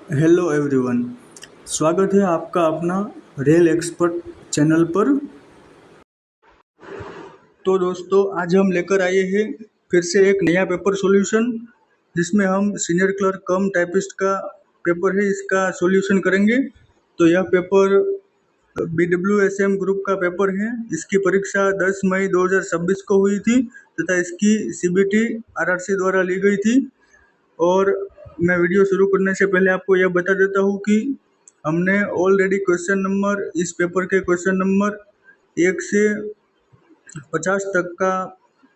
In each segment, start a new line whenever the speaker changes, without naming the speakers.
Hello everyone. स्वागत है आपका अपना रेल एक्सपर्ट चैनल पर। तो दोस्तों, आज हम लेकर आए हैं फिर से एक नया पेपर सॉल्यूशन, जिसमें हम सीनियर क्लर्क कम टाइपिस्ट का पेपर है, इसका सॉल्यूशन करेंगे। तो यह पेपर BWSM ग्रुप का पेपर है। इसकी परीक्षा 10 मई 2026 को हुई थी तथा इसकी CBT RRC द्वारा ली गई थी। और मैं वीडियो शुरू करने से पहले आपको यह बता देता हूँ कि हमने ऑलरेडी क्वेश्चन नंबर, इस पेपर के क्वेश्चन नंबर 1 से 50 तक का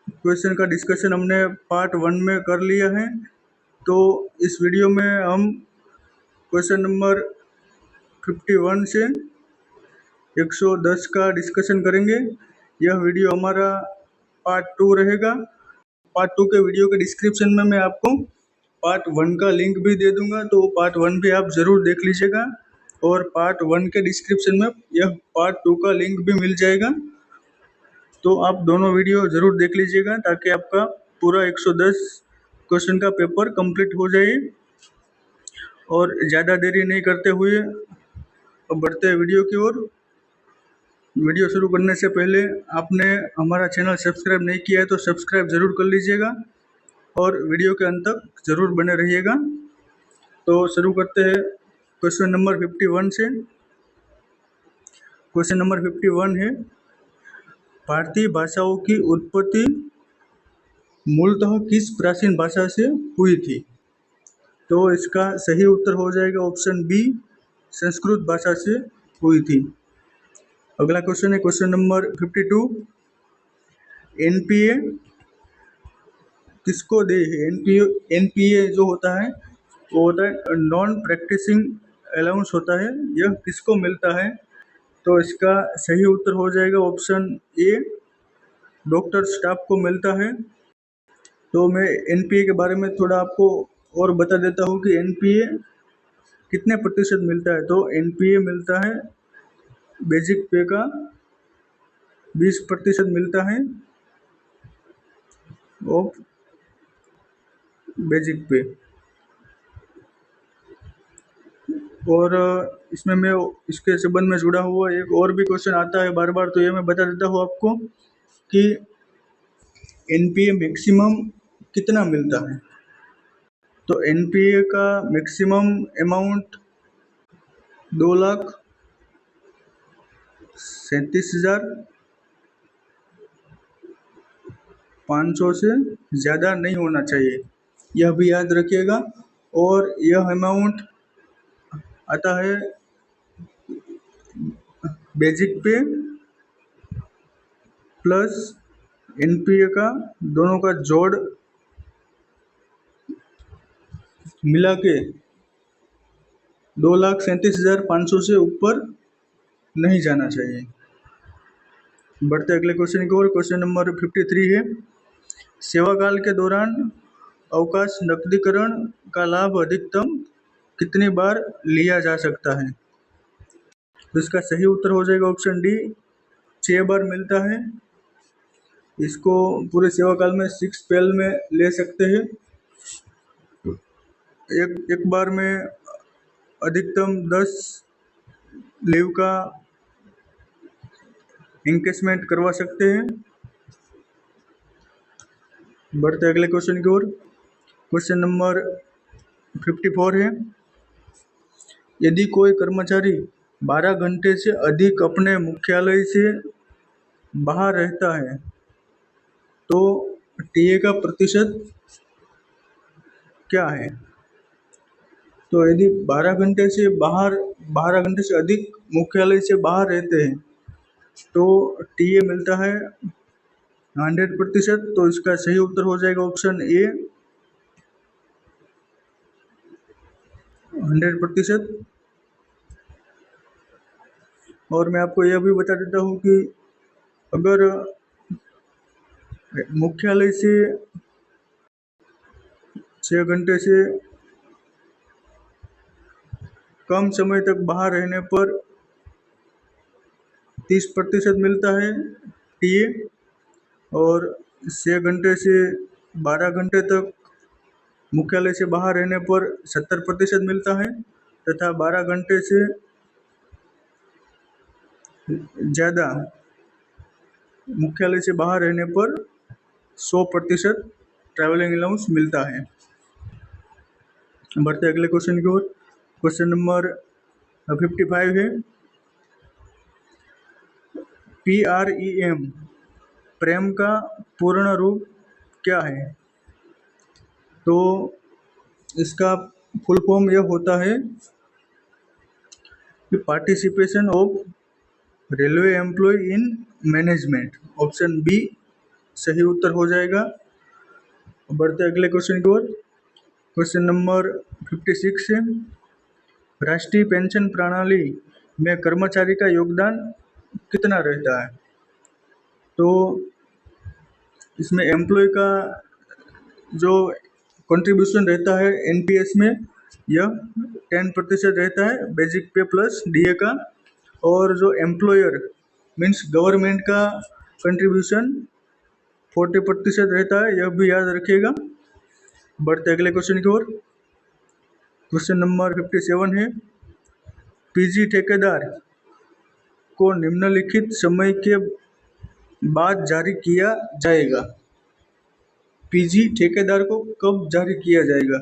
क्वेश्चन का डिस्कशन हमने पार्ट 1 में कर लिया है। तो इस वीडियो में हम क्वेश्चन नंबर 51 से 110 का डिस्कशन करेंगे। यह वीडियो हमारा पार्ट 2 रहेगा। पार्ट 2 के वीडियो के डिस्क्रिप्शन में मैं आपको पार्ट 1 का लिंक भी दे दूंगा, तो पार्ट 1 भी आप ज़रूर देख लीजिएगा। और पार्ट 1 के डिस्क्रिप्शन में यह पार्ट 2 का लिंक भी मिल जाएगा, तो आप दोनों वीडियो ज़रूर देख लीजिएगा ताकि आपका पूरा 110 क्वेश्चन का पेपर कंप्लीट हो जाए। और ज़्यादा देरी नहीं करते हुए अब बढ़ते हैं वीडियो की ओर। वीडियो शुरू करने से पहले आपने हमारा चैनल सब्सक्राइब नहीं किया है तो सब्सक्राइब ज़रूर कर लीजिएगा और वीडियो के अंत तक ज़रूर बने रहिएगा। तो शुरू करते हैं क्वेश्चन नंबर 51 से। क्वेश्चन नंबर 51 है, भारतीय भाषाओं की उत्पत्ति मूलतः किस प्राचीन भाषा से हुई थी? तो इसका सही उत्तर हो जाएगा ऑप्शन बी, संस्कृत भाषा से हुई थी। अगला क्वेश्चन है क्वेश्चन नंबर 52, NPA किसको दे है? NPA जो होता है वो होता है नॉन प्रैक्टिसिंग अलाउंस होता है, यह किसको मिलता है? तो इसका सही उत्तर हो जाएगा ऑप्शन ए, डॉक्टर स्टाफ को मिलता है। तो मैं NPA के बारे में थोड़ा आपको और बता देता हूँ कि NPA कितने प्रतिशत मिलता है। तो NPA मिलता है बेसिक पे का 20% मिलता है ऑफ बेसिक पे। और इसमें मैं इसके संबंध में जुड़ा हुआ एक और भी क्वेश्चन आता है बार बार, तो ये मैं बता देता हूँ आपको कि NPA मैक्सिमम कितना मिलता है। तो NPA का मैक्सिमम अमाउंट 2,37,500 से ज़्यादा नहीं होना चाहिए, यह भी याद रखिएगा। और यह अमाउंट आता है बेसिक पे प्लस NPA का, दोनों का जोड़ मिला के 2,37,500 से ऊपर नहीं जाना चाहिए। बढ़ते अगले क्वेश्चन की ओर। क्वेश्चन नंबर 53 है, सेवाकाल के दौरान अवकाश नकदीकरण का लाभ अधिकतम कितनी बार लिया जा सकता है? तो इसका सही उत्तर हो जाएगा ऑप्शन डी, 6 बार मिलता है। इसको पूरे सेवाकाल में 6 पेल में ले सकते हैं। एक बार में अधिकतम 10 लीव का इंकेसमेंट करवा सकते हैं। बढ़ते अगले क्वेश्चन की ओर। क्वेश्चन नंबर 54 है, यदि कोई कर्मचारी 12 घंटे से अधिक अपने मुख्यालय से बाहर रहता है तो टीए का प्रतिशत क्या है? तो यदि 12 घंटे से अधिक मुख्यालय से बाहर रहते हैं तो टीए मिलता है 100%। तो इसका सही उत्तर हो जाएगा ऑप्शन ए, 100%। और मैं आपको यह भी बता देता हूँ कि अगर मुख्यालय से 6 घंटे से कम समय तक बाहर रहने पर 30% मिलता है टीए, और 6 घंटे से 12 घंटे तक मुख्यालय से बाहर रहने पर 70% मिलता है। तथा 12 घंटे से ज़्यादा मुख्यालय से बाहर रहने पर 100% ट्रैवलिंग अलाउंस मिलता है। बढ़ते अगले क्वेश्चन की ओर। क्वेश्चन नंबर 55 है, PREM प्रेम का पूर्ण रूप क्या है? तो इसका फुल फॉर्म यह होता है कि participation of railway employ in management. Option B सही उत्तर हो जाएगा। बढ़ते अगले क्वेश्चन की ओर। क्वेश्चन नंबर 56 है, राष्ट्रीय पेंशन प्रणाली में कर्मचारी का योगदान कितना रहता है? तो इसमें एम्प्लॉय का जो कंट्रीब्यूशन रहता है एनपीएस में, यह 10% रहता है, बेसिक पे प्लस डीए का। और जो एम्प्लॉयर मीन्स गवर्नमेंट का कंट्रीब्यूशन 40% रहता है, यह भी याद रखिएगा। बढ़ते अगले क्वेश्चन की ओर। क्वेश्चन नंबर 57 है, पीजी ठेकेदार को निम्नलिखित समय के बाद जारी किया जाएगा। पीजी ठेकेदार को कब जारी किया जाएगा,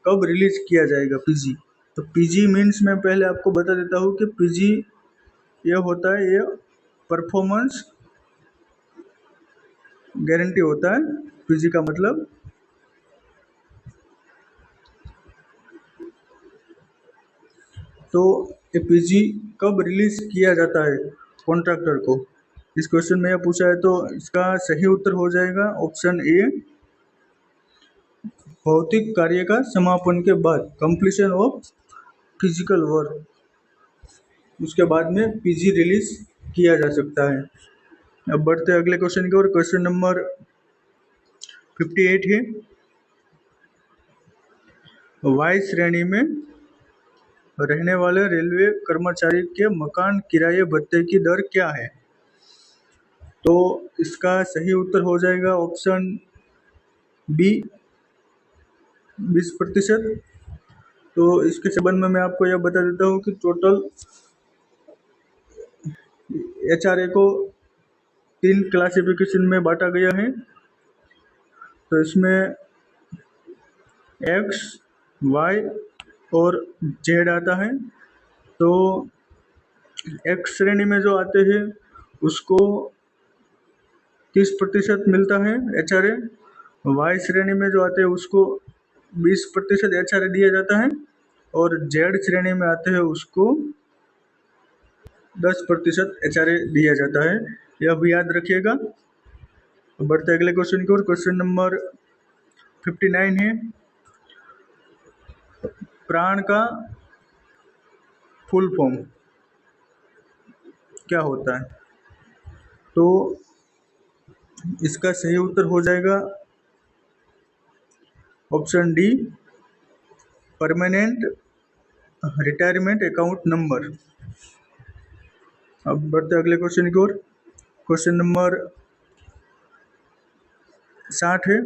कब रिलीज किया जाएगा पीजी? तो पीजी मीन्स मैं पहले आपको बता देता हूँ कि पीजी यह होता है, यह परफॉर्मेंस गारंटी होता है पीजी का मतलब। तो ये पीजी कब रिलीज किया जाता है कॉन्ट्रैक्टर को, इस क्वेश्चन में यह पूछा है। तो इसका सही उत्तर हो जाएगा ऑप्शन ए, भौतिक कार्य का समापन के बाद, कंप्लीशन ऑफ फिजिकल वर्क, उसके बाद में पीजी रिलीज किया जा सकता है। अब बढ़ते अगले क्वेश्चन की ओर। क्वेश्चन नंबर 58 है, वाई श्रेणी में रहने वाले रेलवे कर्मचारी के मकान किराए भत्ते की दर क्या है? तो इसका सही उत्तर हो जाएगा ऑप्शन बी, 20%। तो इसके संबंध में मैं आपको यह बता देता हूँ कि टोटल एचआरए को 3 क्लासिफिकेशन में बांटा गया है। तो इसमें एक्स, वाई और जेड आता है। तो एक्स श्रेणी में जो आते हैं उसको 30% मिलता है एचआरए। वाई श्रेणी में जो आते हैं उसको 20% एचआरए दिया जाता है। और जेड श्रेणी में आते हैं उसको 10% एचआरए दिया जाता है, यह भी याद रखिएगा। बढ़ते अगले क्वेश्चन की ओर। क्वेश्चन नंबर 59 है, प्राण का फुल फॉर्म क्या होता है? तो इसका सही उत्तर हो जाएगा option D, permanent retirement account number. अब बढ़ते अगले क्वेश्चन की ओर। क्वेश्चन नंबर 60 है,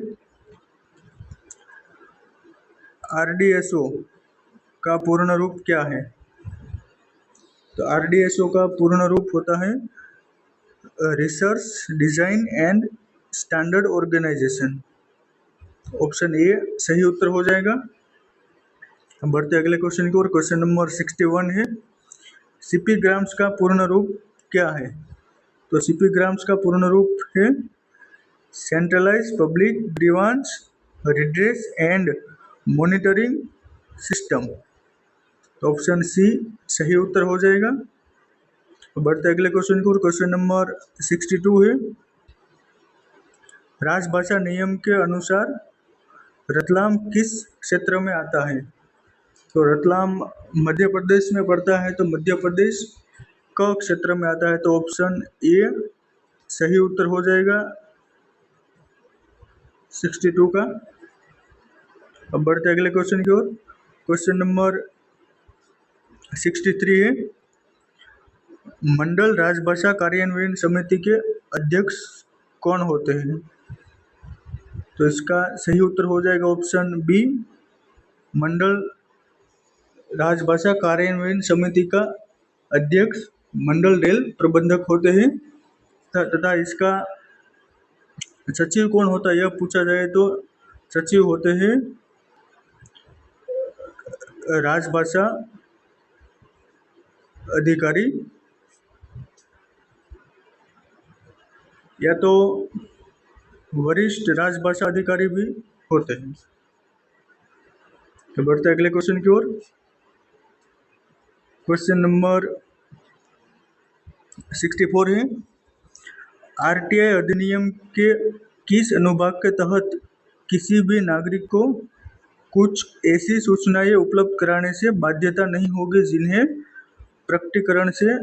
आरडीएसओ का पूर्ण रूप क्या है? तो आरडीएसओ का पूर्ण रूप होता है research design and standard organisation. Option A सही उत्तर हो जाएगा। हम बढ़ते अगले क्वेश्चन की ओर। क्वेश्चन नंबर 61 है, सीपी ग्राम्स का पूर्ण रूप क्या है? तो सीपी ग्राम्स का पूर्ण रूप है centralise public grievance redress and monitoring system. तो ऑप्शन सी सही उत्तर हो जाएगा। बढ़ते अगले क्वेश्चन की ओर। क्वेश्चन नंबर 62 है, राजभाषा नियम के अनुसार रतलाम किस क्षेत्र में आता है? तो रतलाम मध्य प्रदेश में पड़ता है, तो मध्य प्रदेश क क्षेत्र में आता है। तो ऑप्शन ए सही उत्तर हो जाएगा 62 का। अब बढ़ते अगले क्वेश्चन की ओर। क्वेश्चन नंबर 63 है, मंडल राजभाषा कार्यान्वयन समिति के अध्यक्ष कौन होते हैं? तो इसका सही उत्तर हो जाएगा ऑप्शन बी, मंडल राजभाषा कार्यान्वयन समिति का अध्यक्ष मंडल रेल प्रबंधक होते हैं तथा इसका सचिव कौन होता है यह पूछा जाए तो सचिव होते हैं राजभाषा अधिकारी या तो वरिष्ठ राजभाषा अधिकारी भी होते हैं। तो बढ़ते अगले क्वेश्चन की ओर। क्वेश्चन नंबर 64 है, आरटीआई अधिनियम के किस अनुभाग के तहत किसी भी नागरिक को कुछ ऐसी सूचनाएं उपलब्ध कराने से बाध्यता नहीं होगी जिन्हें प्रकटीकरण से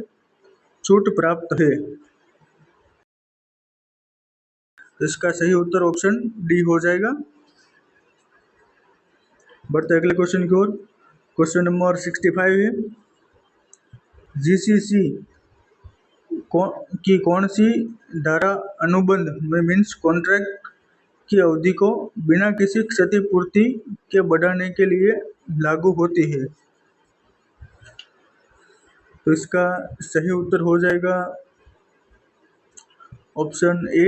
छूट प्राप्त है? इसका सही उत्तर ऑप्शन डी हो जाएगा। बढ़ते अगले क्वेश्चन की ओर। क्वेश्चन नंबर 65 है, जीसीसी की कौन सी धारा अनुबंध में मीन्स कॉन्ट्रैक्ट की अवधि को बिना किसी क्षतिपूर्ति के बढ़ाने के लिए लागू होती है? तो इसका सही उत्तर हो जाएगा ऑप्शन ए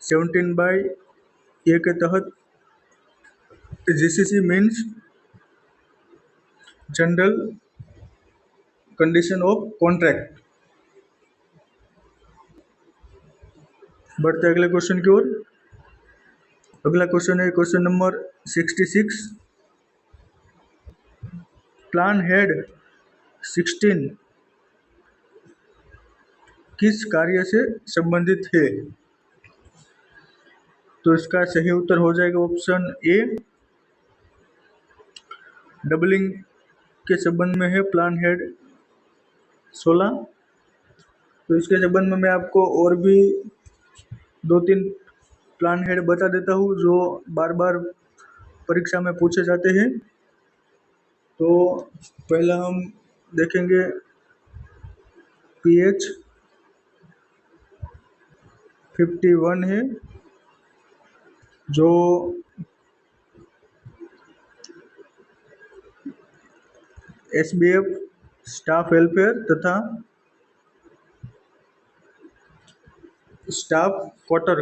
17/A के तहत। GCC means general condition of contract. बढ़ते अगले क्वेश्चन की ओर। अगला क्वेश्चन है क्वेश्चन नंबर 66, प्लान हेड 16 किस कार्य से संबंधित है? तो इसका सही उत्तर हो जाएगा ऑप्शन ए डबलिंग के संबंध में है प्लान हेड 16। तो इसके संबंध में मैं आपको और भी 2-3 प्लान हेड बता देता हूँ जो बार बार परीक्षा में पूछे जाते हैं। तो पहला हम देखेंगे PH 51 है जो SBF स्टाफ वेलफेयर तथा स्टाफ क्वार्टर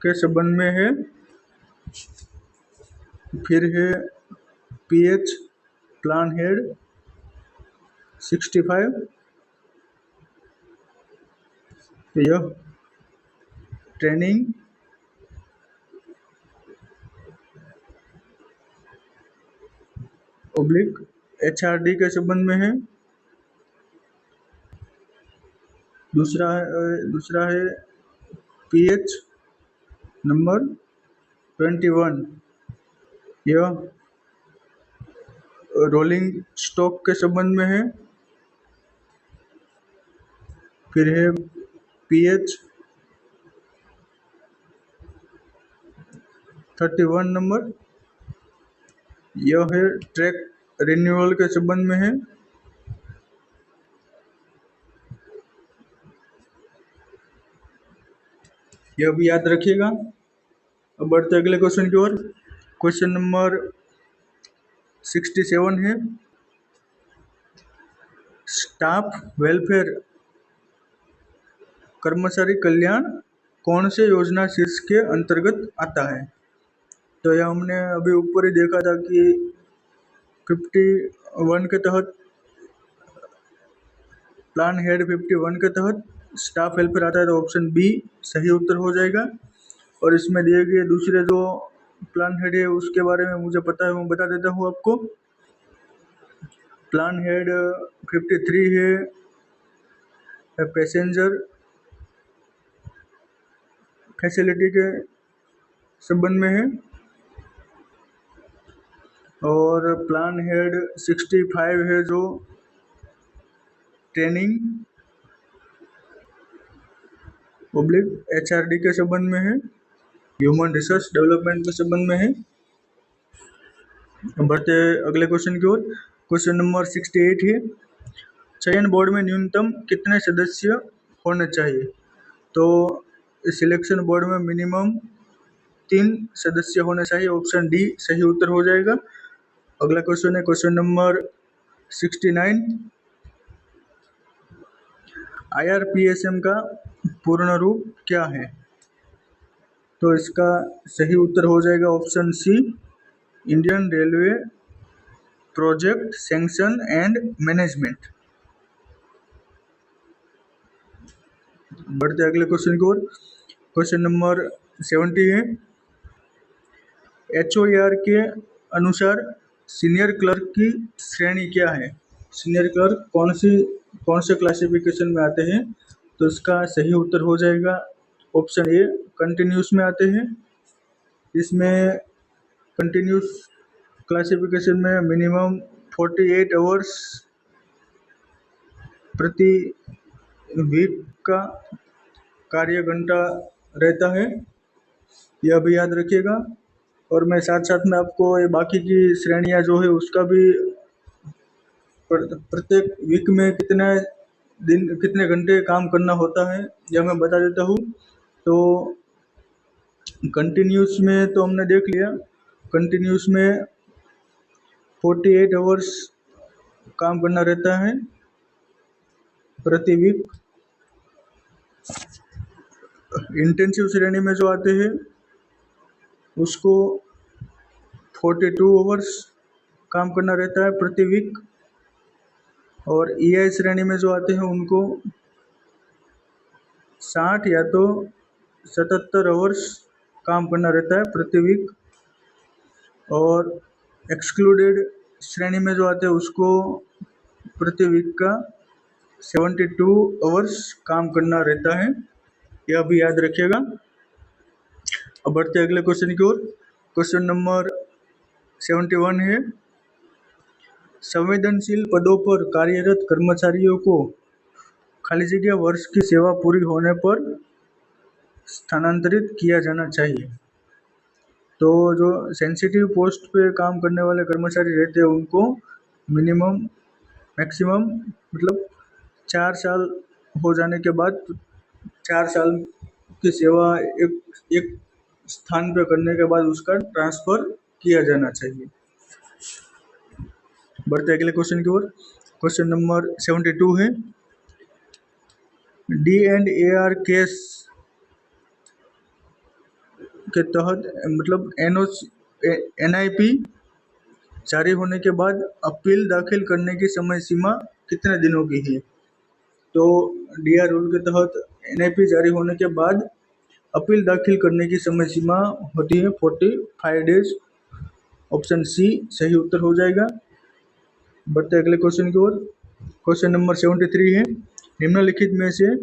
के संबंध में है। फिर है PH प्लान हेड 65, यह ट्रेनिंग ऑब्लिक HRD के संबंध में है। दूसरा है PH नंबर 21, यह रोलिंग स्टॉक के संबंध में है। फिर है PH 31 नंबर, यह है ट्रैक रिन्यूअल के संबंध में है। यह भी याद रखिएगा। अब बढ़ते अगले क्वेश्चन की ओर। क्वेश्चन नंबर 67 है, स्टाफ वेलफेयर कर्मचारी कल्याण कौन से योजना शीर्ष के अंतर्गत आता है? तो यह हमने अभी ऊपर ही देखा था कि 51 के तहत प्लान हेड 51 के तहत स्टाफ वेलफेयर आता है। तो ऑप्शन बी सही उत्तर हो जाएगा। और इसमें दिए गए दूसरे जो प्लान हेड है उसके बारे में मुझे पता है, मैं बता देता हूँ आपको। प्लान हेड 53 है पैसेंजर फैसिलिटी के संबंध में है। और प्लान हेड 65 है जो ट्रेनिंग ऑब्लिक HRD के संबंध में है, ह्यूमन रिसोर्स डेवलपमेंट के संबंध में है। बढ़ते अगले क्वेश्चन की ओर। क्वेश्चन नंबर 68 है, चयन बोर्ड में न्यूनतम कितने सदस्य होने चाहिए? तो सिलेक्शन बोर्ड में मिनिमम 3 सदस्य होने चाहिए। ऑप्शन डी सही उत्तर हो जाएगा। अगला क्वेश्चन है क्वेश्चन नंबर 69। IRPSM का पूर्ण रूप क्या है? तो इसका सही उत्तर हो जाएगा option C, Indian railway project sanction and management. बढ़ते अगले क्वेश्चन की ओर। क्वेश्चन नंबर 70 है, HOAR के अनुसार सीनियर क्लर्क की श्रेणी क्या है? सीनियर क्लर्क कौन से क्लासिफिकेशन में आते हैं? तो इसका सही उत्तर हो जाएगा ऑप्शन ए, कंटिन्यूस में आते हैं। इसमें कंटिन्यूस क्लासिफिकेशन में मिनिमम 48 आवर्स प्रति वीक का कार्य घंटा रहता है, यह भी याद रखिएगा। और मैं साथ साथ में आपको ये बाकी की श्रेणियां जो है उसका भी प्रत्येक वीक में कितने घंटे काम करना होता है यह मैं बता देता हूँ। तो कंटिन्यूस में तो हमने देख लिया, कंटिन्यूस में 48 आवर्स काम करना रहता है प्रति वीक। इंटेंसिव श्रेणी में जो आते हैं उसको 42 आवर्स काम करना रहता है प्रति वीक। और EI श्रेणी में जो आते हैं उनको 60 या तो 77 आवर्स काम करना रहता है प्रति वीक। और एक्सक्लूडेड श्रेणी में जो आते हैं उसको प्रति वीक का 72 आवर्स काम करना रहता है, यह भी याद रखिएगा। अब बढ़ते अगले क्वेश्चन की ओर। क्वेश्चन नंबर 71 है, संवेदनशील पदों पर कार्यरत कर्मचारियों को खाली जगह वर्ष की सेवा पूरी होने पर स्थानांतरित किया जाना चाहिए। तो जो सेंसिटिव पोस्ट पे काम करने वाले कर्मचारी रहते हैं उनको मैक्सिमम मतलब 4 साल हो जाने के बाद 4 साल की सेवा एक स्थान पे करने के बाद उसका ट्रांसफ़र किया जाना चाहिए। बढ़ते अगले क्वेश्चन की ओर। क्वेश्चन नंबर 72 है, D&AR केस के तहत मतलब NIP जारी होने के बाद अपील दाखिल करने की समय सीमा कितने दिनों की है? तो DR रूल के तहत NIP जारी होने के बाद अपील दाखिल करने की समय सीमा होती है 45 डेज। ऑप्शन सी सही उत्तर हो जाएगा। बढ़ते अगले क्वेश्चन की ओर। क्वेश्चन नंबर 73 है, निम्नलिखित में से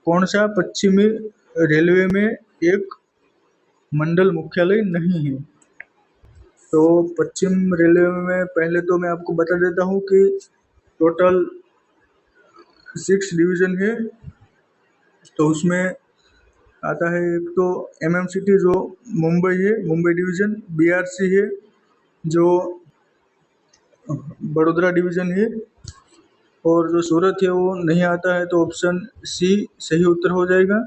कौन सा पश्चिमी रेलवे में एक मंडल मुख्यालय नहीं है? तो पश्चिम रेलवे में पहले तो मैं आपको बता देता हूँ कि टोटल 6 डिवीज़न है। तो उसमें आता है एक तो MMCT जो मुंबई है, मुंबई डिवीज़न, BRC है जो बड़ोदरा डिवीज़न है, और जो सूरत है वो नहीं आता है, तो ऑप्शन सी सही उत्तर हो जाएगा।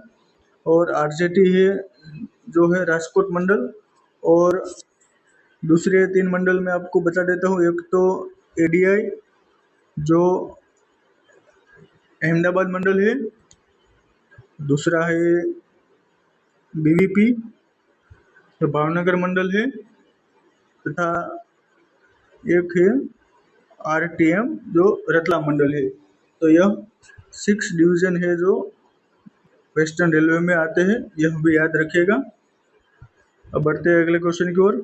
और RJT है जो है राजकोट मंडल। और दूसरे 3 मंडल में आपको बता देता हूँ, एक तो ADI जो अहमदाबाद मंडल है, दूसरा है BVP जो भावनगर मंडल है, तथा एक है RTM जो रतलाम मंडल है। तो यह 6 डिवीज़न है जो वेस्टर्न रेलवे में आते हैं, यह भी याद रखिएगा। अब बढ़ते हैं अगले क्वेश्चन की ओर।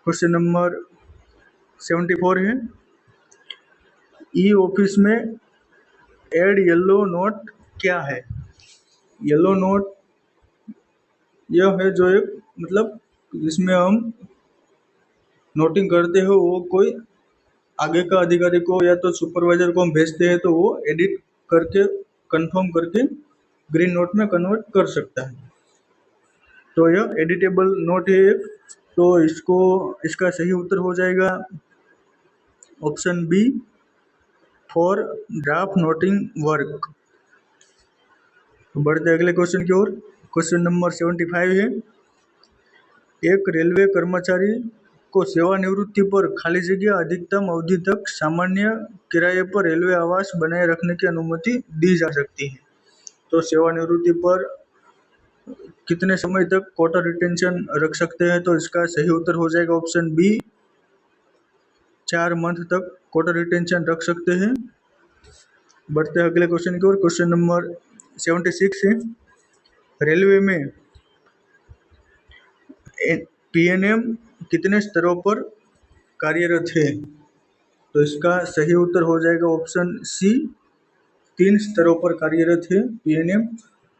क्वेश्चन नंबर 74 है, ऑफिस में एड येलो नोट क्या है? येलो नोट यह है जो एक मतलब जिसमें हम नोटिंग करते हो, वो कोई आगे का अधिकारी को या तो सुपरवाइजर को हम भेजते हैं तो वो एडिट करके कंफर्म करके ग्रीन नोट में कन्वर्ट कर सकता है। तो यह एडिटेबल नोट है एक। तो इसका सही उत्तर हो जाएगा option B, for draft noting work. बढ़ते अगले क्वेश्चन की ओर। क्वेश्चन नंबर 75 है, एक रेलवे कर्मचारी को सेवानिवृत्ति पर खाली जगह अधिकतम अवधि तक सामान्य किराए पर रेलवे आवास बनाए रखने की अनुमति दी जा सकती है। तो सेवानिवृत्ति पर कितने समय तक क्वार्टर रिटेंशन रख सकते हैं, तो इसका सही उत्तर हो जाएगा ऑप्शन बी, 4 मंथ तक क्वार्टर रिटेंशन रख सकते हैं। बढ़ते हैं अगले क्वेश्चन की ओर। क्वेश्चन नंबर 76 है, रेलवे में पीएनएम कितने स्तरों पर कार्यरत है? तो इसका सही उत्तर हो जाएगा ऑप्शन सी, 3 स्तरों पर कार्यरत है पीएनएम।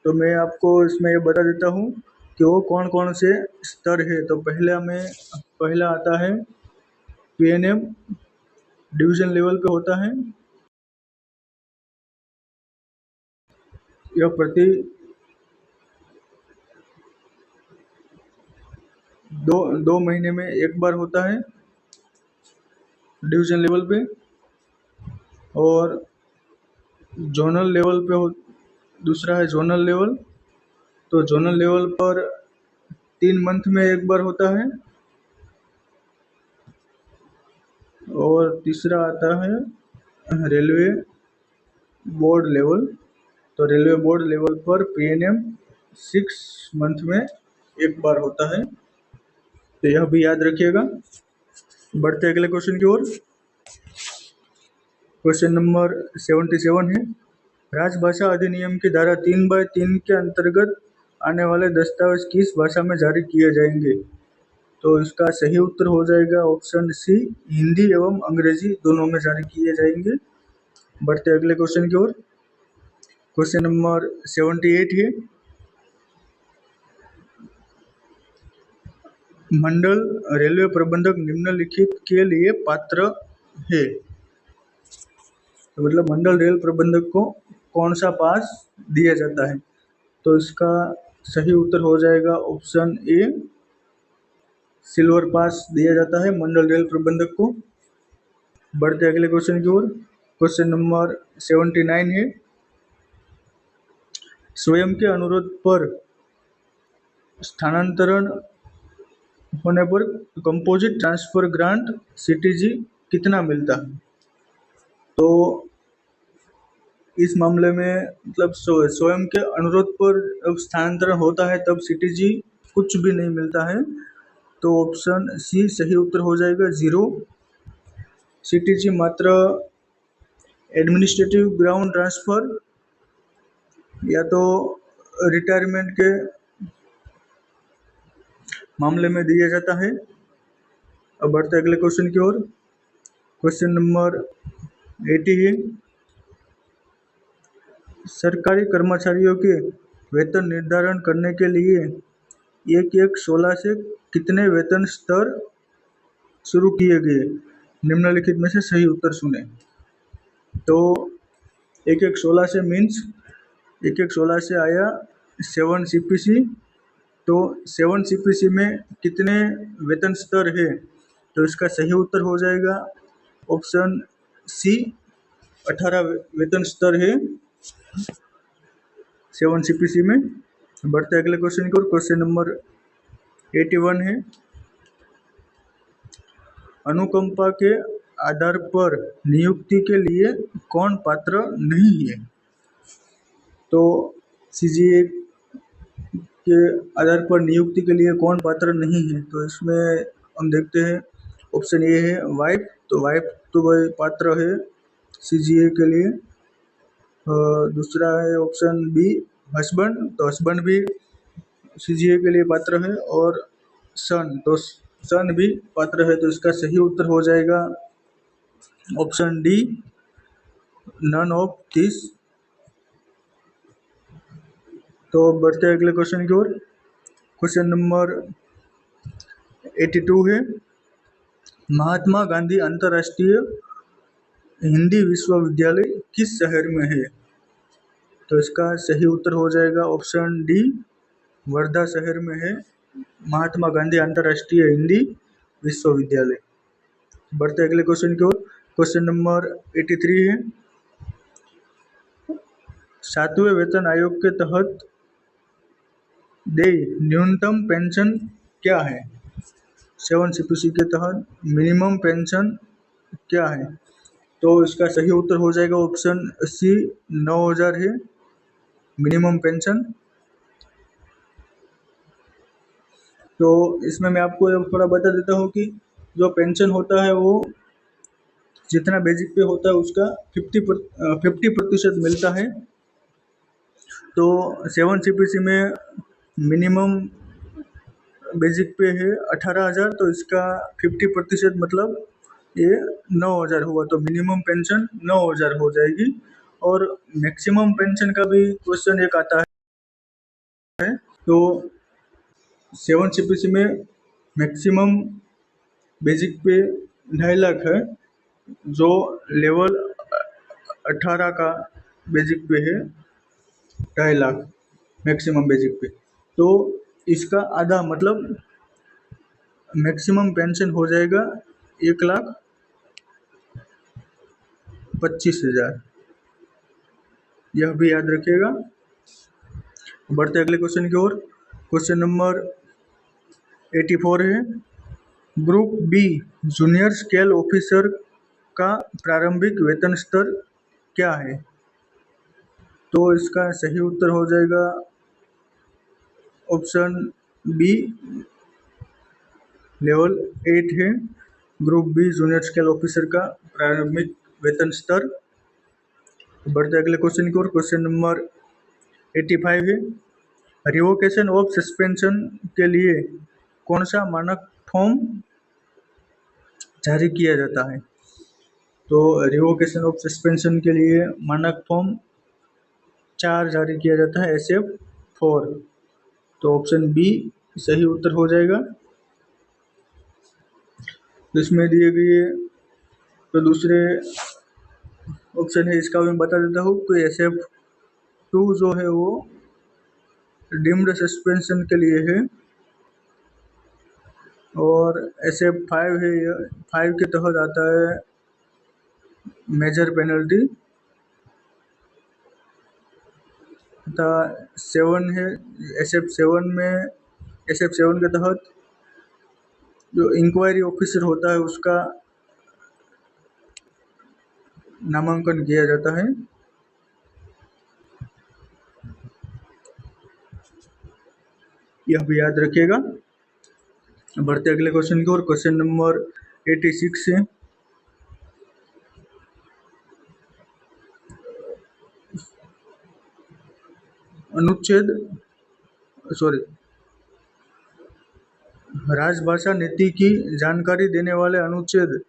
तो मैं आपको इसमें ये बता देता हूँ कि वो कौन कौन से स्तर है। तो पहला आता है पीएनएम डिवीजन लेवल पे होता है। यह प्रति दो महीने में एक बार होता है डिवीजन लेवल पे। और जोनल लेवल पे दूसरा है जोनल लेवल। तो जोनल लेवल पर 3 मंथ में एक बार होता है। और तीसरा आता है रेलवे बोर्ड लेवल। तो रेलवे बोर्ड लेवल पर पीएनएम 6 मंथ में एक बार होता है। तो यह भी याद रखिएगा। बढ़ते अगले क्वेश्चन की ओर। क्वेश्चन नंबर 77 है, राजभाषा अधिनियम की धारा 3/3 के अंतर्गत आने वाले दस्तावेज किस भाषा में जारी किए जाएंगे? तो इसका सही उत्तर हो जाएगा ऑप्शन सी, हिंदी एवं अंग्रेजी दोनों में जारी किए जाएंगे। बढ़ते अगले क्वेश्चन की ओर। क्वेश्चन नंबर 78 है, मंडल रेलवे प्रबंधक निम्नलिखित के लिए पात्र है। तो मतलब मंडल रेल प्रबंधक को कौन सा पास दिया जाता है? तो इसका सही उत्तर हो जाएगा ऑप्शन ए, सिल्वर पास दिया जाता है मंडल रेल प्रबंधक को। बढ़ते अगले क्वेश्चन की ओर। क्वेश्चन नंबर 79 है, स्वयं के अनुरोध पर स्थानांतरण होने पर कंपोजिट ट्रांसफर ग्रांट सीटीजी कितना मिलता है? तो इस मामले में मतलब स्वयं के अनुरोध पर जब स्थानांतरण होता है तब सीटीजी कुछ भी नहीं मिलता है। तो ऑप्शन सी सही उत्तर हो जाएगा, 0। सीटीजी मात्र एडमिनिस्ट्रेटिव ग्राउंड ट्रांसफर या तो रिटायरमेंट के मामले में दिया जाता है। अब बढ़ते अगले क्वेश्चन की ओर। क्वेश्चन नंबर 80 है, सरकारी कर्मचारियों के वेतन निर्धारण करने के लिए 1/16 से कितने वेतन स्तर शुरू किए गए? निम्नलिखित में से सही उत्तर सुने। तो 1/16 से मीन्स 1/16 से आया 7 CPC। तो 7 CPC में कितने वेतन स्तर है? तो इसका सही उत्तर हो जाएगा ऑप्शन सी, 18 वेतन स्तर है 7 CPC में। बढ़ते अगले क्वेश्चन की ओर। क्वेश्चन नंबर 81 है, अनुकंपा के आधार पर नियुक्ति के लिए कौन पात्र नहीं है? तो सीजीए के आधार पर नियुक्ति के लिए कौन पात्र नहीं है? तो इसमें हम देखते हैं ऑप्शन ए है वाइफ। तो वाइफ तो वही पात्र है सीजीए के लिए। दूसरा है ऑप्शन बी हस्बैंड। तो हस्बैंड भी सीजीए के लिए पात्र है। और सन, तो सन भी पात्र है। तो इसका सही उत्तर हो जाएगा option D, none of this. तो बढ़ते हैं अगले क्वेश्चन की ओर। क्वेश्चन नंबर 82 है, महात्मा गांधी अंतर्राष्ट्रीय हिंदी विश्वविद्यालय किस शहर में है? तो इसका सही उत्तर हो जाएगा ऑप्शन डी, वर्धा शहर में है महात्मा गांधी अंतर्राष्ट्रीय हिंदी विश्वविद्यालय। बढ़ते अगले क्वेश्चन की ओर। क्वेश्चन नंबर 83 है, 7वें वेतन आयोग के तहत देय न्यूनतम पेंशन क्या है? 7 CPC के तहत मिनिमम पेंशन क्या है? तो इसका सही उत्तर हो जाएगा ऑप्शन सी, 9,000 है मिनिमम पेंशन। तो इसमें मैं आपको थोड़ा बता देता हूँ कि जो पेंशन होता है वो जितना बेसिक पे होता है उसका 50% मिलता है। तो 7 CPC में मिनिमम बेसिक पे है 18,000, तो इसका 50% मतलब ये 9,000 हुआ, तो मिनिमम पेंशन 9,000 हो जाएगी। और मैक्सिमम पेंशन का भी क्वेश्चन एक आता है। तो 7 CPC में मैक्सिमम बेसिक पे 2.5 लाख है, जो लेवल 18 का बेसिक पे है 2.5 लाख मैक्सिमम बेसिक पे। तो इसका आधा मतलब मैक्सिमम पेंशन हो जाएगा 1,25,000, यह भी याद रखिएगा। बढ़ते अगले क्वेश्चन की ओर। क्वेश्चन नंबर 84 है, group B junior scale officer का प्रारंभिक वेतन स्तर क्या है? तो इसका सही उत्तर हो जाएगा ऑप्शन बी, लेवल 8 है group B junior scale officer का प्रारंभिक वेतन स्तर। बढ़ते अगले क्वेश्चन की ओर। क्वेश्चन नंबर 85 है, रिवोकेशन ऑफ सस्पेंशन के लिए कौन सा मानक फॉर्म जारी किया जाता है? तो रिवोकेशन ऑफ सस्पेंशन के लिए मानक फॉर्म 4 जारी किया जाता है, SF4। तो ऑप्शन बी सही उत्तर हो जाएगा। इसमें दिए गए तो दूसरे ऑप्शन है, इसका मैं बता देता हूँ। तो SF2 जो है वो डीम्ड सस्पेंशन के लिए है, और SF5 है, 5 के तहत आता है मेजर पेनल्टी, तथा 7 है SF7 के तहत जो इंक्वायरी ऑफिसर होता है उसका नामांकन किया जाता है। यह भी याद रखिएगा। बढ़ते अगले क्वेश्चन की ओर। क्वेश्चन नंबर 86 है, राजभाषा नीति की जानकारी देने वाले अनुच्छेद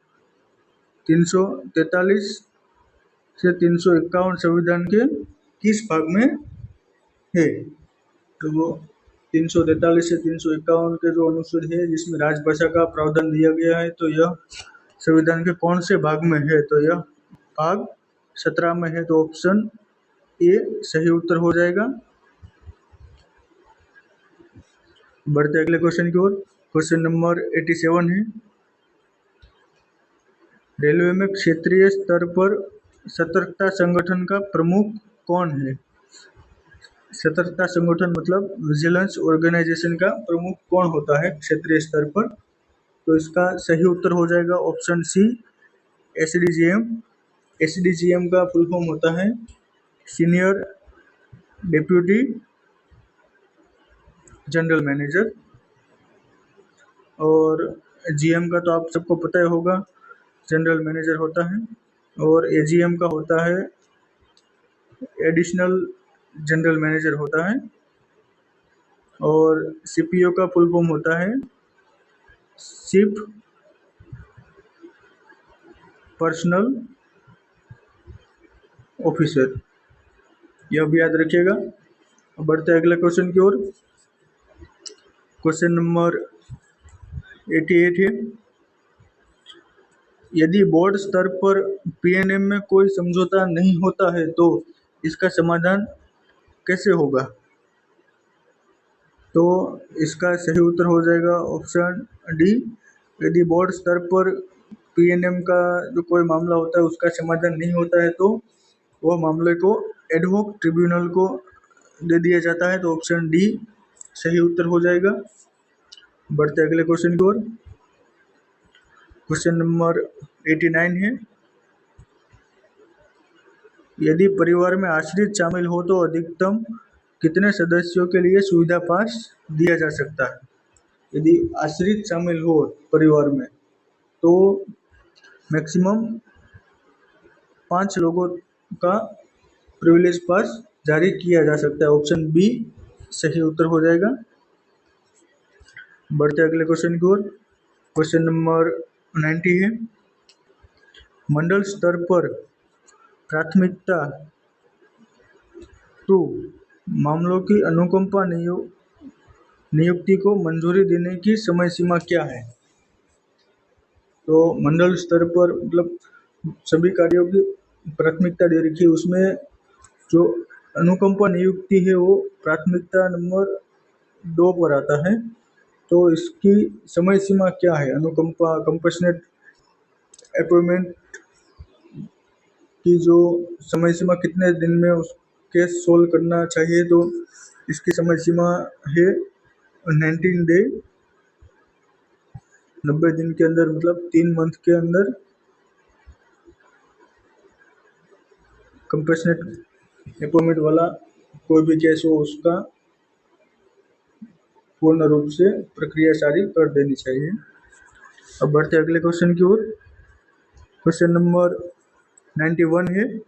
343 से 351 संविधान के किस भाग में है? तो वो 343 से 351 के जो अनुच्छेद है जिसमें राजभाषा का प्रावधान दिया गया है, तो यह संविधान के कौन से भाग में है? तो यह भाग 17 में है। तो ऑप्शन ए सही उत्तर हो जाएगा। बढ़ते अगले क्वेश्चन की ओर। क्वेश्चन नंबर 87 है, रेलवे में क्षेत्रीय स्तर पर सतर्कता संगठन का प्रमुख कौन है? सतर्कता संगठन मतलब विजिलेंस ऑर्गेनाइजेशन का प्रमुख कौन होता है क्षेत्रीय स्तर पर? तो इसका सही उत्तर हो जाएगा ऑप्शन सी, SDGM। SDGM का फुल फॉर्म होता है सीनियर डिप्यूटी जनरल मैनेजर, और GM का तो आप सबको पता ही होगा, जनरल मैनेजर होता है, और AGM का होता है एडिशनल जनरल मैनेजर होता है, और CPO का फुल फॉर्म होता है चीफ पर्सनल ऑफिसर, यह भी याद रखिएगा। बढ़ते हैं अगले क्वेश्चन की ओर। क्वेश्चन नंबर 88 है, यदि बोर्ड स्तर पर PNM में कोई समझौता नहीं होता है तो इसका समाधान कैसे होगा? तो इसका सही उत्तर हो जाएगा ऑप्शन डी, यदि बोर्ड स्तर पर PNM का जो कोई मामला होता है उसका समाधान नहीं होता है तो वह मामले को एडहॉक ट्रिब्यूनल को दे दिया जाता है। तो ऑप्शन डी सही उत्तर हो जाएगा। बढ़ते अगले क्वेश्चन की ओर। क्वेश्चन नंबर 89 है, यदि परिवार में आश्रित शामिल हो तो अधिकतम कितने सदस्यों के लिए सुविधा पास दिया जा सकता है। यदि आश्रित शामिल हो परिवार में तो मैक्सिमम 5 लोगों का प्रिविलेज पास जारी किया जा सकता है। ऑप्शन बी सही उत्तर हो जाएगा। बढ़ते अगले क्वेश्चन की ओर। क्वेश्चन नंबर 90 है, मंडल स्तर पर प्राथमिकता 2 मामलों की अनुकंपा नियुक्ति को मंजूरी देने की समय सीमा क्या है। तो मंडल स्तर पर मतलब सभी कार्यों की प्राथमिकता दे रखी है, उसमें जो अनुकंपा नियुक्ति है वो प्राथमिकता नंबर 2 पर आता है। तो इसकी समय सीमा क्या है, अनुकंपा कंपैशनेट अपॉइंटमेंट की जो समय सीमा कितने दिन में उस केस सोल्व करना चाहिए, तो इसकी समय सीमा है 19 डे, 90 दिन के अंदर, मतलब 3 मंथ के अंदर कंपैशनेट अपॉइंटमेंट वाला कोई भी केस हो उसका पूर्ण रूप से प्रक्रिया जारी कर देनी चाहिए। अब बढ़ते अगले क्वेश्चन की ओर। क्वेश्चन नंबर 91 है,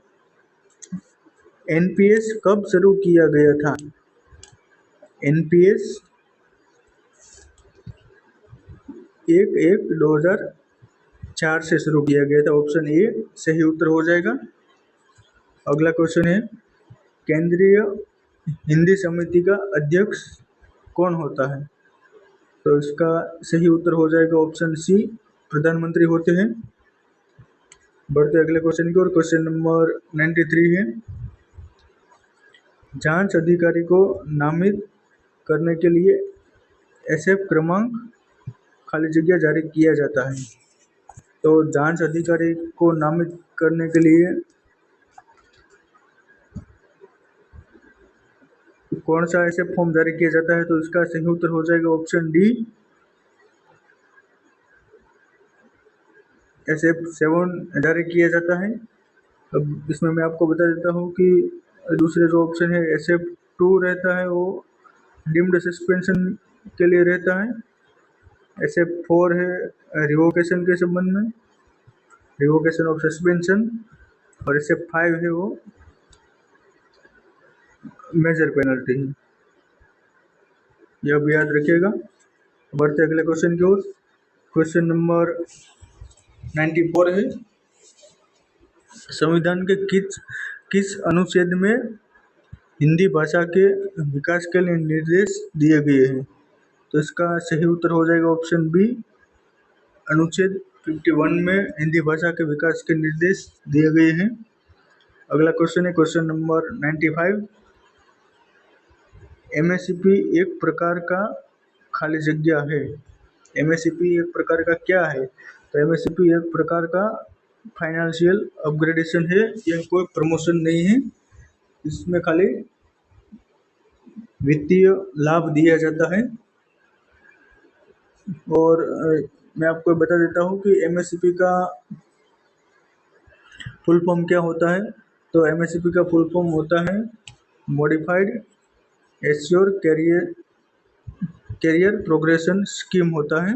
एनपीएस कब शुरू किया गया था। एनपीएस 1/1/2004 से शुरू किया गया था। ऑप्शन ए सही उत्तर हो जाएगा। अगला क्वेश्चन है, केंद्रीय हिंदी समिति का अध्यक्ष कौन होता है। तो इसका सही उत्तर हो जाएगा ऑप्शन सी, प्रधानमंत्री होते हैं। बढ़ते अगले क्वेश्चन की ओर। क्वेश्चन नंबर 93 है, जांच अधिकारी को नामित करने के लिए एसएफ क्रमांक खाली जगह जारी किया जाता है। तो जांच अधिकारी को नामित करने के लिए कौन सा एसएफ फॉर्म जारी किया जाता है, तो इसका सही उत्तर हो जाएगा ऑप्शन डी, SF7 जारी किया जाता है। अब इसमें मैं आपको बता देता हूँ कि दूसरे जो ऑप्शन है SF2 रहता है वो डीम्ड सस्पेंशन के लिए रहता है। SF4 है रिवोकेशन के संबंध में, रिवोकेशन ऑफ सस्पेंशन, और SF5 है वो मेजर पेनल्टी है। यह भी याद रखिएगा। बढ़ते अगले क्वेश्चन की ओर। क्वेश्चन नंबर 94 है, संविधान के किस अनुच्छेद में हिंदी भाषा के विकास के लिए निर्देश दिए गए हैं। तो इसका सही उत्तर हो जाएगा ऑप्शन बी, अनुच्छेद 51 में हिंदी भाषा के विकास के निर्देश दिए गए हैं। अगला क्वेश्चन है क्वेश्चन नंबर 95, एमएसपी एक प्रकार का खाली जगह है। एमएसपी एक प्रकार का क्या है, तो एमएसपी एक प्रकार का फाइनेंशियल अपग्रेडेशन है, यह कोई प्रमोशन नहीं है, इसमें खाली वित्तीय लाभ दिया जाता है। और मैं आपको बता देता हूँ कि एमएसपी का फुल फॉर्म क्या होता है। तो एमएसपी का फुल फॉर्म होता है modified assure career progression scheme होता है,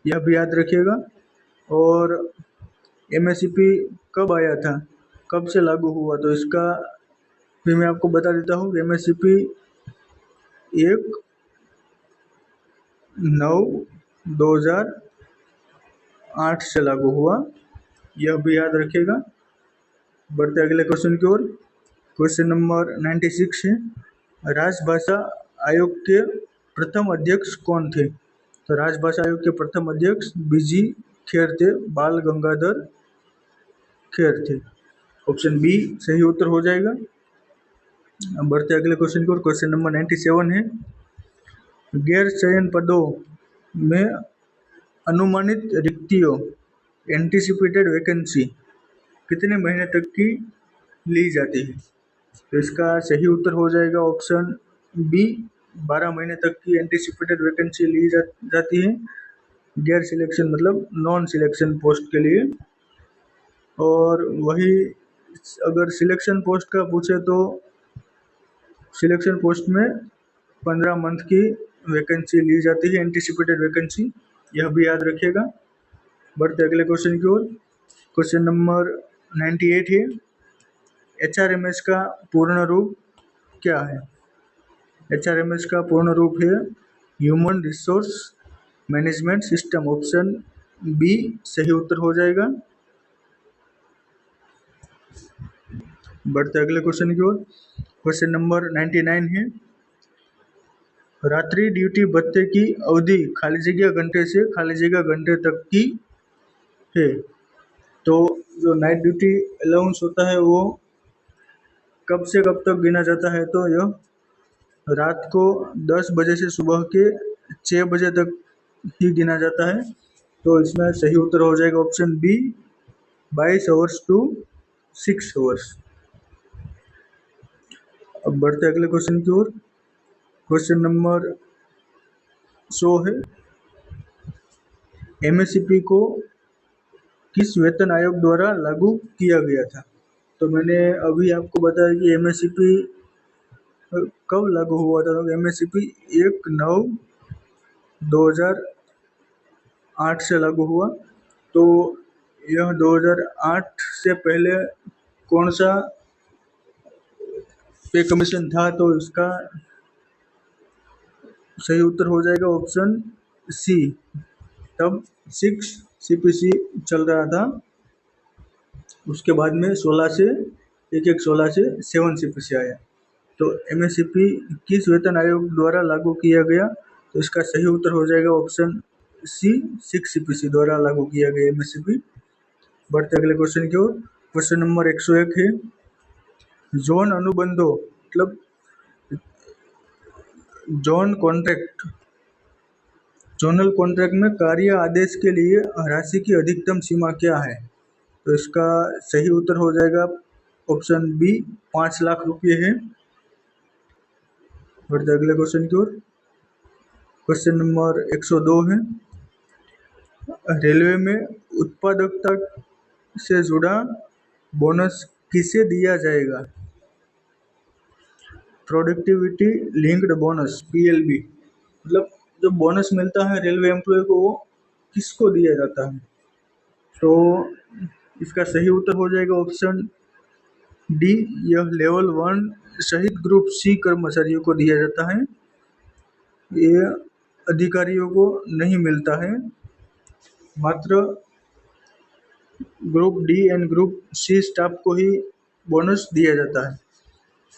यह भी याद रखिएगा। और एमएसपी कब आया था, कब से लागू हुआ, तो इसका भी मैं आपको बता देता हूँ। एमएसपी 1/9/2008 से लागू हुआ, यह भी याद रखिएगा। बढ़ते अगले क्वेश्चन की ओर। क्वेश्चन नंबर 96 है, राजभाषा आयोग के प्रथम अध्यक्ष कौन थे। तो राजभाषा आयोग के प्रथम अध्यक्ष बीजी खेर थे, बाल गंगाधर खेर थे। ऑप्शन बी सही उत्तर हो जाएगा। बढ़ते अगले क्वेश्चन की ओर। क्वेश्चन नंबर 97 है, गैर चयन पदों में अनुमानित रिक्तियों एंटिसिपेटेड वैकेंसी कितने महीने तक की ली जाती है। तो इसका सही उत्तर हो जाएगा ऑप्शन बी, 12 महीने तक की एंटिसिपेटेड वैकेंसी ली जाती है। गैर सिलेक्शन मतलब नॉन सिलेक्शन पोस्ट के लिए। और वही अगर सिलेक्शन पोस्ट का पूछे तो सिलेक्शन पोस्ट में 15 मंथ की वैकेंसी ली जाती है, एंटिसिपेटेड वैकेंसी, यह भी याद रखिएगा। बढ़ते अगले क्वेश्चन की ओर। क्वेश्चन नंबर 98 है, HRMS का पूर्ण रूप क्या है? HRMS का पूर्ण रूप है human resource management system. Option B सही उत्तर हो जाएगा। बढ़ते अगले क्वेश्चन की ओर। क्वेश्चन नंबर 99 है, रात्रि ड्यूटी भत्ते की अवधि खाली जगह घंटे से खाली जगह घंटे तक की है। तो जो नाइट ड्यूटी अलाउंस होता है वो कब से कब तक गिना जाता है? तो यह रात को 10 बजे से सुबह के 6 बजे तक ही गिना जाता है। तो इसमें सही उत्तर हो जाएगा option B 22 hours to 6 hours. अब बढ़ते अगले क्वेश्चन की ओर। क्वेश्चन नंबर 100 है, एमएससीपी को किस वेतन आयोग द्वारा लागू किया गया था? तो मैंने अभी आपको बताया कि एमएससीपी कब लागू हुआ था। तो एमएससीपी 1/9/2008 से लागू हुआ। तो यह 2008 से पहले कौन सा पे कमीशन था? तो इसका सही उत्तर हो जाएगा ऑप्शन सी। तब 6 सीपीसी चल रहा था, उसके बाद में 16 से 7 सीपीसी आया। तो एमएससीपी किस वेतन आयोग द्वारा लागू किया गया? तो इसका सही उत्तर हो जाएगा ऑप्शन सी 6 सीपीसी द्वारा लागू किया गया एमएससीपी। बढ़ते अगले क्वेश्चन की ओर। क्वेश्चन नंबर 101 है, जोन अनुबंधों मतलब जोनल कॉन्ट्रैक्ट में कार्य आदेश के लिए राशि की अधिकतम सीमा क्या है? तो इसका सही उत्तर हो जाएगा ऑप्शन बी 5 लाख रुपये है। बढ़ते अगले क्वेश्चन की ओर। क्वेश्चन नंबर 102 है, रेलवे में उत्पादकता से जुड़ा बोनस किसे दिया जाएगा? प्रोडक्टिविटी लिंक्ड बोनस पीएलबी, मतलब जो बोनस मिलता है रेलवे एम्प्लॉय को वो किसको दिया जाता है? तो इसका सही उत्तर हो जाएगा ऑप्शन डी, यह लेवल 1 सहित ग्रुप सी कर्मचारियों को दिया जाता है, ये अधिकारियों को नहीं मिलता है, मात्र group D and group C staff को ही बोनस दिया जाता है।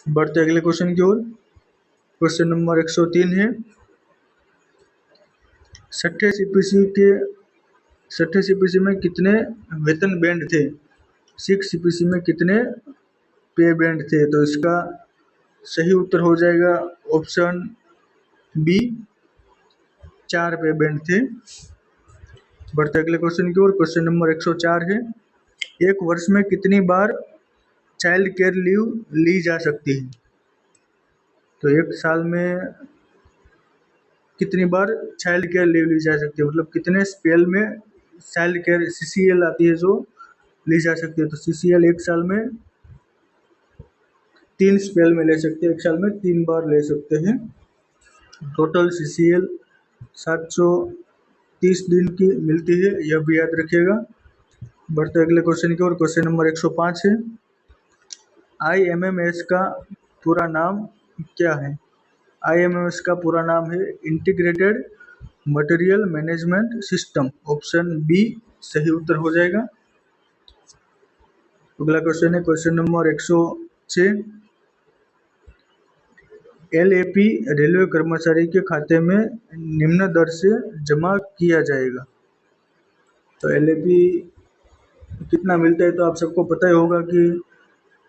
बढ़ते अगले क्वेश्चन की ओर। क्वेश्चन नंबर 103 है, छठे सीपीसी में कितने वेतन बैंड थे? 6 सीपीसी में कितने पे बैंड थे? तो इसका सही उत्तर हो जाएगा ऑप्शन बी 4 पे बैंड थे। बढ़ते अगले क्वेश्चन की ओर। क्वेश्चन नंबर 104 है, एक वर्ष में कितनी बार चाइल्ड केयर लीव ली जा सकती है? तो एक साल में कितनी बार चाइल्ड केयर लीव ली जा सकती है, मतलब कितने स्पेल में चाइल्ड केयर सीसीएल आती है जो ली जा सकती है? तो सीसीएल एक साल में 3 स्पेल में ले सकते हैं, एक साल में 3 बार ले सकते हैं। टोटल सीसीएल 730 दिन की मिलती है, यह भी याद रखिएगा। बढ़ते अगले क्वेश्चन की ओर। क्वेश्चन नंबर 105 है, आईएमएमएस का पूरा नाम क्या है? आईएमएस का पूरा नाम है integrated material management system. Option B सही उत्तर हो जाएगा। अगला क्वेश्चन है क्वेश्चन नंबर 106, एलएपी रेलवे कर्मचारी के खाते में निम्न दर से जमा किया जाएगा। तो एलएपी कितना मिलता है? तो आप सबको पता ही होगा कि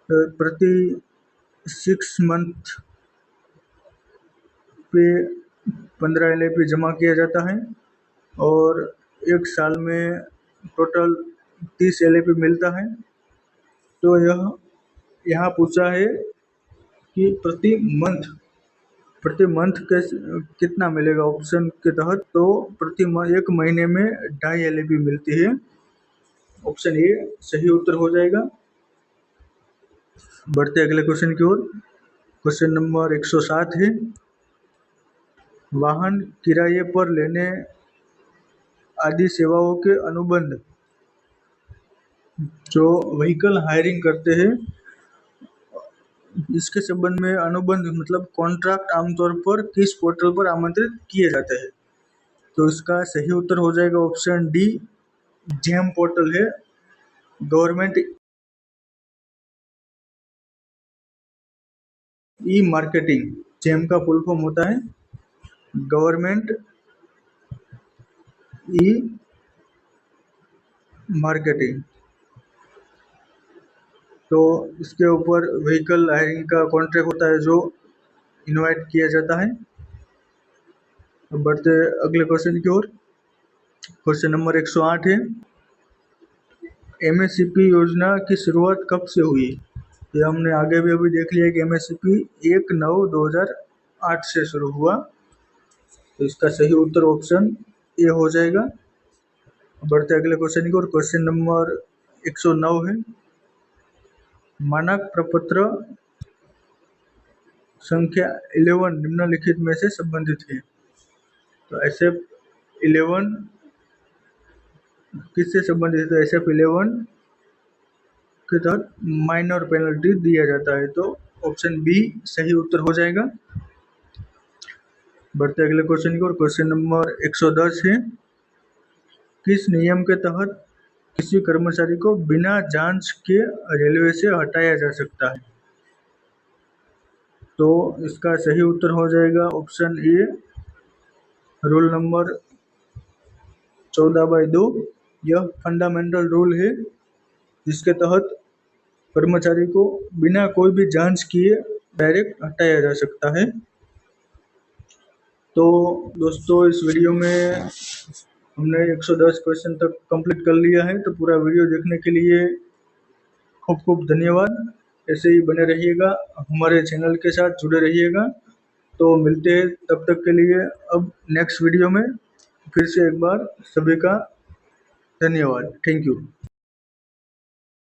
प्रति 6 मंथ पे 15 एलएपी जमा किया जाता है और एक साल में टोटल 30 एलएपी मिलता है। तो यह यहाँ पूछा है कि प्रति मंथ प्रति मंथ कितना मिलेगा ऑप्शन के तहत, तो एक महीने में 2.5 LAP मिलती है। ऑप्शन ए सही उत्तर हो जाएगा। बढ़ते अगले क्वेश्चन की ओर। क्वेश्चन नंबर 107 है, वाहन किराए पर लेने आदि सेवाओं के अनुबंध, जो व्हीकल हायरिंग करते हैं, इसके संबंध में अनुबंध मतलब कॉन्ट्रैक्ट आमतौर पर किस पोर्टल पर आमंत्रित किए जाते हैं? तो इसका सही उत्तर हो जाएगा ऑप्शन डी, जेम पोर्टल है। गवर्नमेंट ई मार्केटिंग, जेम का फुल फॉर्म होता है गवर्नमेंट ई मार्केटिंग। तो इसके ऊपर व्हीकल हायरिंग का कॉन्ट्रैक्ट होता है जो इनवाइट किया जाता है। अब बढ़ते अगले क्वेश्चन की ओर। क्वेश्चन नंबर 108 है, MSCP योजना की शुरुआत कब से हुई? ये हमने आगे भी अभी देख लिया कि MSCP 1/9/2008 से शुरू हुआ। तो इसका सही उत्तर ऑप्शन ए हो जाएगा। बढ़ते अगले क्वेश्चन की ओर। क्वेश्चन नंबर 109 है, मानक प्रपत्र संख्या 11 निम्नलिखित में से संबंधित है। तो SF11 किससे संबंधित है? SF11 के तहत माइनर पेनल्टी दिया जाता है। तो ऑप्शन बी सही उत्तर हो जाएगा। बढ़ते अगले क्वेश्चन की ओर। क्वेश्चन नंबर 110 है, किस नियम के तहत किसी कर्मचारी को बिना जांच के रेलवे से हटाया जा सकता है? तो इसका सही उत्तर हो जाएगा ऑप्शन ए, रूल नंबर 14/2। यह फंडामेंटल रूल है जिसके तहत कर्मचारी को बिना कोई भी जांच किए डायरेक्ट हटाया जा सकता है। तो दोस्तों, इस वीडियो में हमने 110 क्वेश्चन तक कंप्लीट कर लिया है। तो पूरा वीडियो देखने के लिए खूब खूब धन्यवाद। ऐसे ही बने रहिएगा, हमारे चैनल के साथ जुड़े रहिएगा। तो मिलते हैं, तब तक के लिए अब नेक्स्ट वीडियो में। फिर से एक बार सभी का धन्यवाद। Thank you.